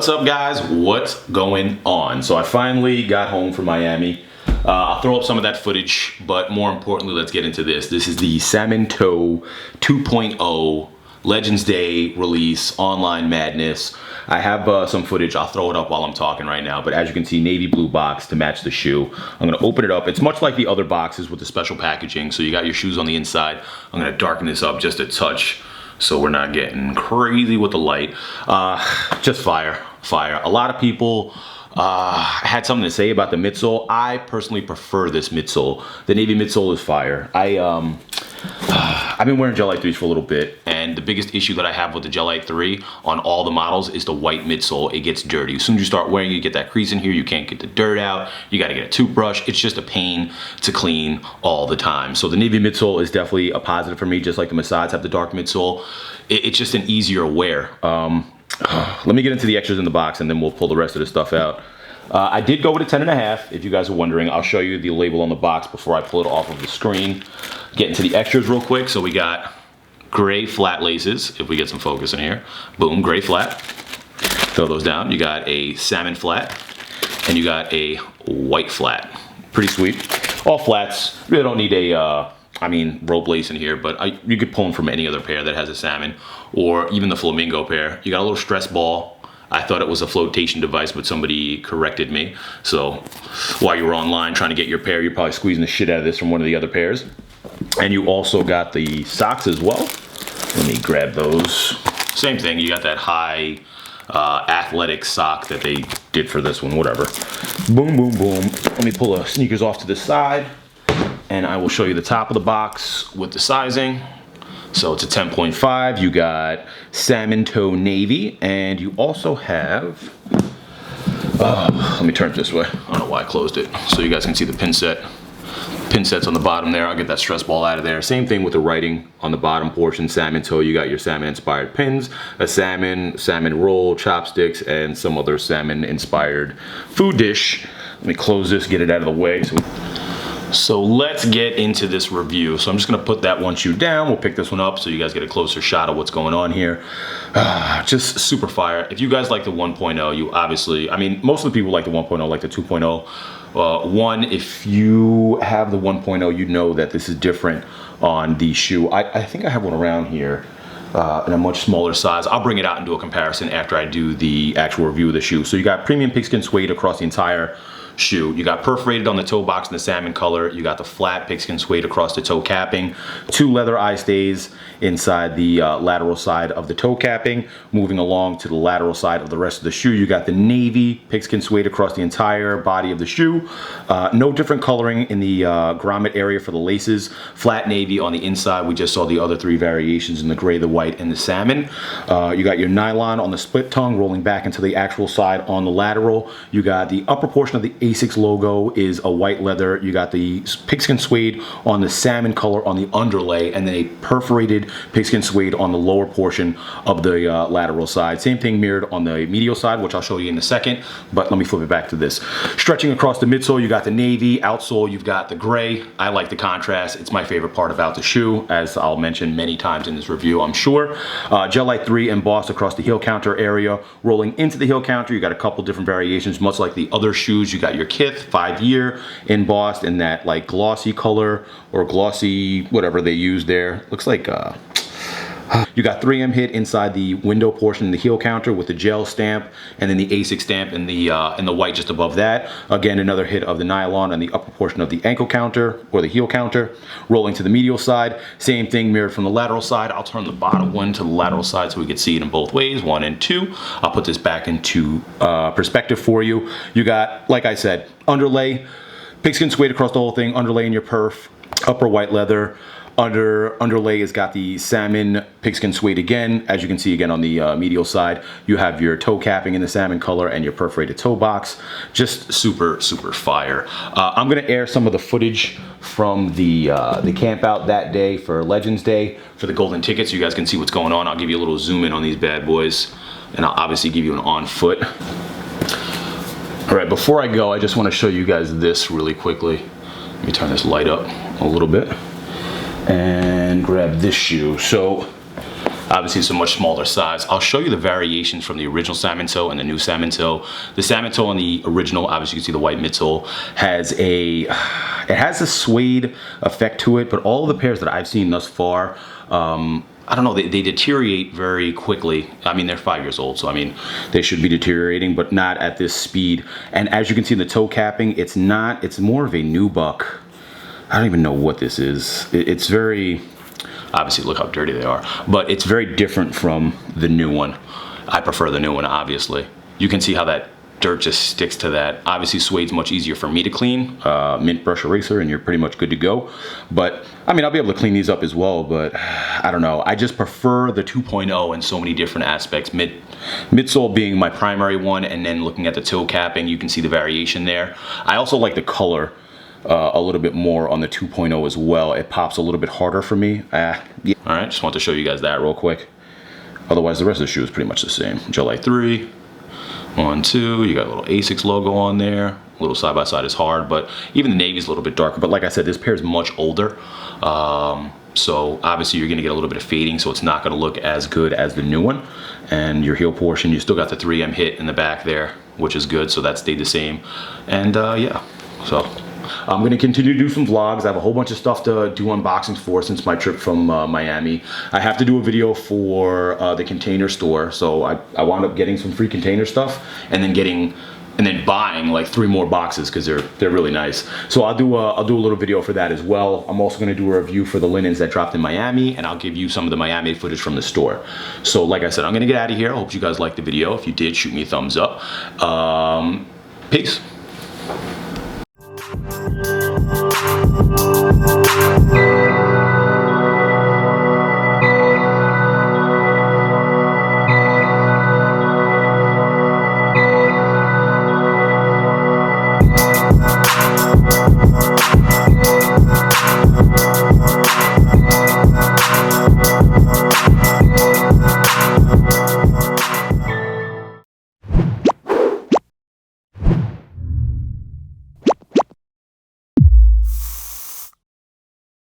What's up, guys? What's going on? So I finally got home from Miami. I'll throw up some of that footage, but more importantly, let's get into this. This is the Salmon Toe 2.0 Legends Day release, online madness. I have some footage. I'll throw it up while I'm talking right now, but as you can see, navy blue box to match the shoe. I'm gonna open it up. It's much like the other boxes with the special packaging. So you got your shoes on the inside. I'm gonna darken this up just a touch so we're not getting crazy with the light. Just fire. A lot of people had something to say about the midsole. I personally prefer this midsole. The navy midsole is fire. I've been wearing GEL-Lyte 3s for a little bit, and the biggest issue that I have with the GEL-Lyte 3 on all the models is the white midsole. It gets dirty. As soon as you start wearing it, you get that crease in here, you can't get the dirt out, you gotta get a toothbrush. It's just a pain to clean all the time. So the navy midsole is definitely a positive for me, just like the Masides have the dark midsole. It's just an easier wear. Let me get into the extras in the box and then we'll pull the rest of the stuff out. I did go with a 10.5, if you guys are wondering. I'll show you the label on the box before I pull it off of the screen. Get into the extras real quick. So we got gray flat laces, if we get some focus in here. Boom, gray flat. Throw those down. You got a salmon flat, and you got a white flat. Pretty sweet. All flats. Really don't need a, rope lace in here, but you could pull them from any other pair that has a salmon, or even the flamingo pair. You got a little stress ball. I thought it was a flotation device, but somebody corrected me. So while you were online trying to get your pair, you're probably squeezing the shit out of this from one of the other pairs. And you also got the socks as well. Let me grab those. Same thing, you got that high athletic sock that they did for this one, whatever. Boom, boom, boom. Let me pull the sneakers off to the side, and I will show you the top of the box with the sizing. So it's a 10.5, you got Salmon Toe Navy, and you also have, let me turn it this way. I don't know why I closed it. So you guys can see the pin set. Pin sets on the bottom there. I'll get that stress ball out of there. Same thing with the writing on the bottom portion. Salmon Toe, you got your salmon inspired pins, a salmon roll, chopsticks, and some other salmon inspired food dish. Let me close this, get it out of the way. So let's get into this review. So I'm just gonna put that one shoe down. We'll pick this one up so you guys get a closer shot of what's going on here. Just super fire. If you guys like the 1.0, you obviously, most of the people like the 1.0, like the 2.0. If you have the 1.0, you know that this is different on the shoe. I think I have one around here in a much smaller size. I'll bring it out and do a comparison after I do the actual review of the shoe. So you got premium pigskin suede across the entire shoe. You got perforated on the toe box in the salmon color. You got the flat pigskin suede across the toe capping. 2 leather eye stays inside the lateral side of the toe capping. Moving along to the lateral side of the rest of the shoe, you got the navy pigskin suede across the entire body of the shoe. No different coloring in the grommet area for the laces. Flat navy on the inside. We just saw the other 3 variations in the gray, the white, and the salmon. You got your nylon on the split tongue rolling back into the actual side on the lateral. You got the upper portion of the ASICS logo is a white leather. You got the pigskin suede on the salmon color on the underlay, and then a perforated pigskin suede on the lower portion of the lateral side. Same thing mirrored on the medial side, which I'll show you in a second, but let me flip it back to this. Stretching across the midsole, you got the navy. Outsole, you've got the gray. I like the contrast. It's my favorite part about the shoe, as I'll mention many times in this review, I'm sure. GEL-Lyte 3 embossed across the heel counter area. Rolling into the heel counter, you got a couple different variations, much like the other shoes. You got your Kith 5-year embossed in that like glossy color or glossy whatever they use there. Looks like you got 3M hit inside the window portion in the heel counter with the gel stamp, and then the ASIC stamp in the white just above that. Again, another hit of the nylon on the upper portion of the ankle counter or the heel counter. Rolling to the medial side, same thing mirrored from the lateral side. I'll turn the bottom one to the lateral side so we can see it in both ways, 1 and 2. I'll put this back into perspective for you. You got, like I said, underlay, pigskin suede across the whole thing, underlay in your perf, upper white leather. Underlay has got the salmon pigskin suede again. As you can see again on the medial side, you have your toe capping in the salmon color and your perforated toe box. Just super, super fire. I'm gonna air some of the footage from the camp out that day for Legends Day for the golden tickets. You guys can see what's going on. I'll give you a little zoom in on these bad boys, and I'll obviously give you an on foot. All right, before I go, I just wanna show you guys this really quickly. Let me turn this light up a little bit and grab this shoe. So Obviously it's a much smaller size. I'll show you the variations from the original Salmon Toe and the new Salmon Toe. The Salmon Toe on the original, obviously you can see the white midsole, it has a suede effect to it, but all of the pairs that I've seen thus far, I don't know, they deteriorate very quickly. I mean, they're 5 years old, so I mean, they should be deteriorating, but not at this speed. And as you can see in the toe capping, it's more of a nubuck. I don't even know what this is. It's very, obviously look how dirty they are, but it's very different from the new one. I prefer the new one, obviously. You can see how that dirt just sticks to that. Obviously suede's much easier for me to clean, mint brush eraser, and you're pretty much good to go. But I mean, I'll be able to clean these up as well, but I don't know. I just prefer the 2.0 in so many different aspects. Midsole being my primary one, and then looking at the toe capping, you can see the variation there. I also like the color a little bit more on the 2.0 as well. It pops a little bit harder for me. Yeah. All right, just want to show you guys that real quick. Otherwise, the rest of the shoe is pretty much the same. GEL-Lyte III. 1, 2, you got a little ASICS logo on there. A little side by side is hard, but even the navy is a little bit darker. But like I said, this pair is much older. So obviously you're gonna get a little bit of fading, so it's not gonna look as good as the new one. And your heel portion, you still got the 3M hit in the back there, which is good, so that stayed the same. And yeah, so I'm gonna continue to do some vlogs. I have a whole bunch of stuff to do unboxings for since my trip from Miami. I have to do a video for the container store, so I wound up getting some free container stuff and then buying like 3 more boxes because they're really nice. So I'll do a little video for that as well. I'm also gonna do a review for the linens that dropped in Miami, and I'll give you some of the Miami footage from the store. So like I said, I'm gonna get out of here. I hope you guys liked the video. If you did, shoot me a thumbs up. Peace.